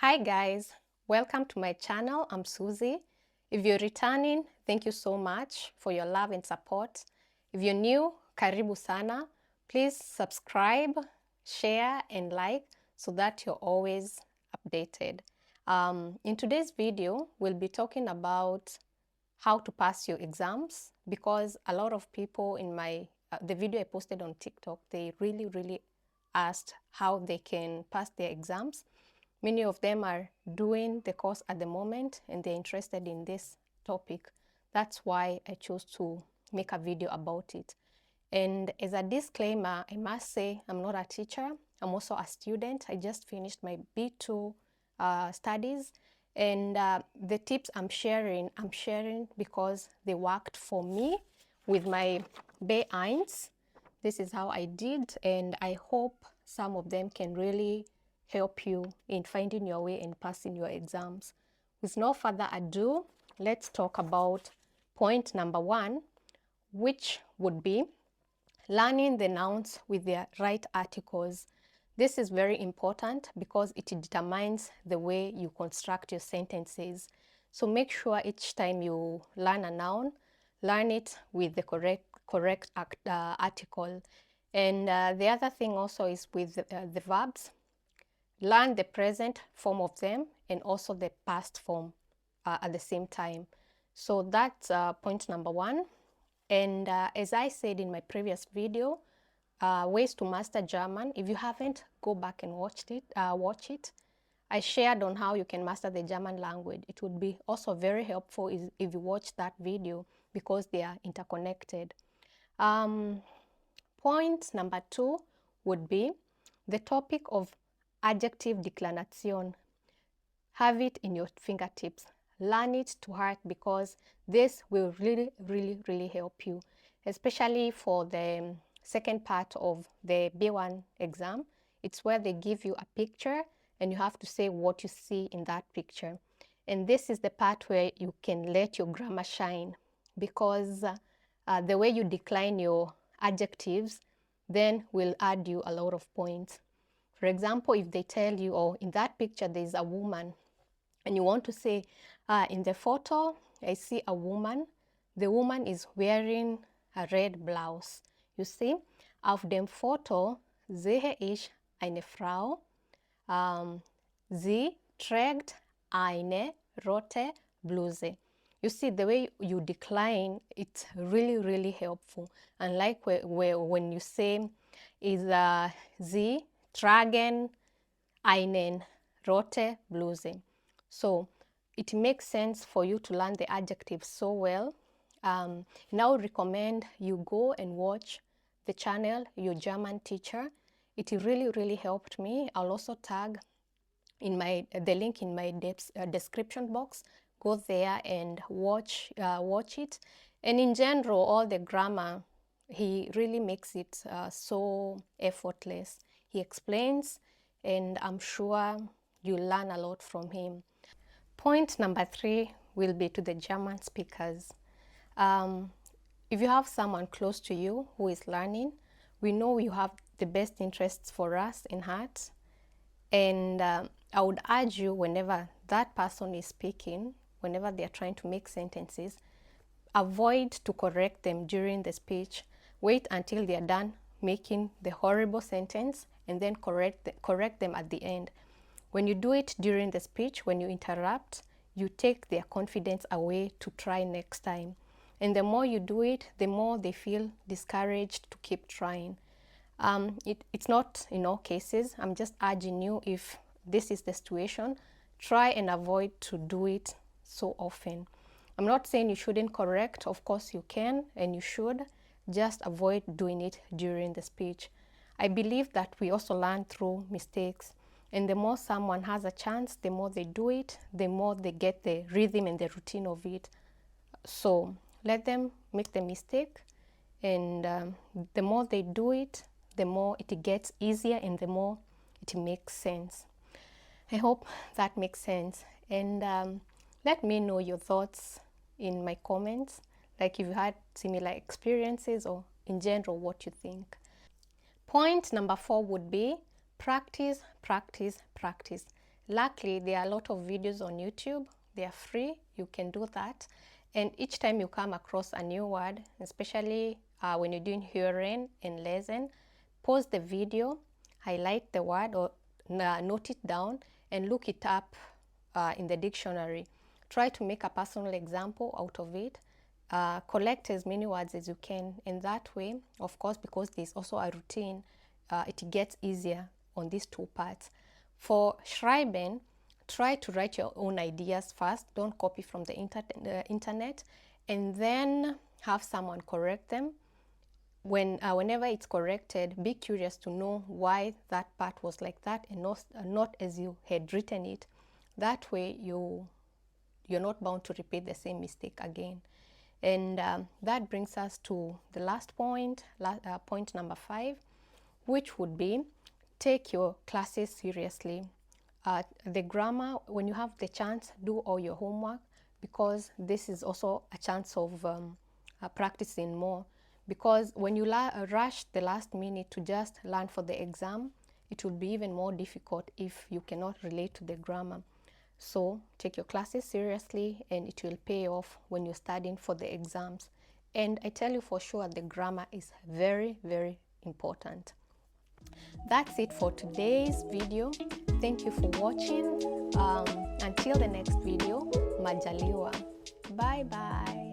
Hi guys, welcome to my channel. I'm Susie. If you're returning, thank you so much for your love and support. If you're new, karibu sana. Please subscribe, share and like so that you're always updated. In today's video, we'll be talking about how to pass your exams because a lot of people in the video I posted on TikTok, they really asked how they can pass their exams. Many of them are doing the course at the moment and they're interested in this topic. That's why I chose to make a video about it. And as a disclaimer, I must say I'm not a teacher. I'm also a student. I just finished my B2 studies. And the tips I'm sharing because they worked for me with my B1. This is how I did, and I hope some of them can really help you in finding your way and passing your exams. With no further ado, let's talk about point number 1, which would be learning the nouns with their right articles. This is very important because it determines the way you construct your sentences. So make sure each time you learn a noun, learn it with the correct article. And the other thing also is with the verbs. Learn the present form of them and also the past form at the same time. So that's point number 1. And as I said in my previous video, ways to master German. If you haven't, go back and watch it. I shared on how you can master the German language. It would be also very helpful if you watch that video because they are interconnected. Point number 2 would be the topic of adjective declination. Have it in your fingertips. Learn it to heart because this will really help you, especially for the second part of the B1 exam. It's where they give you a picture and you have to say what you see in that picture. And this is the part where you can let your grammar shine because the way you decline your adjectives then will add you a lot of points. For example, if they tell you, oh, in that picture there's a woman, and you want to say, in the photo, I see a woman. The woman is wearing a red blouse. You see, auf dem Foto sehe ich eine Frau. Sie trägt eine rote Bluse. You see, the way you decline, it's really helpful. Unlike when you say, is sie tragen einen rote Bluse. So it makes sense for you to learn the adjectives so well. Now recommend you go and watch the channel, Your German Teacher. It really helped me. I'll also tag in the link in my description box. Go there and watch it. And in general, all the grammar, he really makes it so effortless. He explains, and I'm sure you'll learn a lot from him. Point number 3 will be to the German speakers. If you have someone close to you who is learning, we know you have the best interests for us in heart. And I would urge you, whenever that person is speaking, whenever they are trying to make sentences, avoid to correct them during the speech. Wait until they are done making the horrible sentence and then correct them at the end. When you do it during the speech, when you interrupt, you take their confidence away to try next time. And the more you do it, the more they feel discouraged to keep trying. It's not in all cases. I'm just urging you, if this is the situation, try and avoid to do it so often. I'm not saying you shouldn't correct. Of course you can and you should. Just avoid doing it during the speech. I believe that we also learn through mistakes. And the more someone has a chance, the more they do it, the more they get the rhythm and the routine of it. So let them make the mistake, and the more they do it, the more it gets easier and the more it makes sense. I hope that makes sense. And let me know your thoughts in my comments, like if you had similar experiences or in general what you think. Point number 4 would be practice. luckily there are a lot of videos on YouTube. They are free, you can do that. And each time you come across a new word, especially when you're doing Hören and Lesen, pause the video, highlight the word or note it down and look it up in the dictionary. Try to make a personal example out of it. Collect as many words as you can. In that way, of course, because there's also a routine, it gets easier on these two parts. For Schreiben, try to write your own ideas first. Don't copy from the internet, and then have someone correct them. Whenever it's corrected, be curious to know why that part was like that and not as you had written it. That way you're not bound to repeat the same mistake again. And that brings us to the last point, point number 5, which would be take your classes seriously. The grammar, when you have the chance, do all your homework, because this is also a chance of practicing more. Because when you rush the last minute to just learn for the exam, it will be even more difficult if you cannot relate to the grammar. So take your classes seriously, and it will pay off when you're studying for the exams. And I tell you for sure, the grammar is very, very important. That's it for today's video. Thank you for watching. Until the next video, Majaliwa. Bye bye.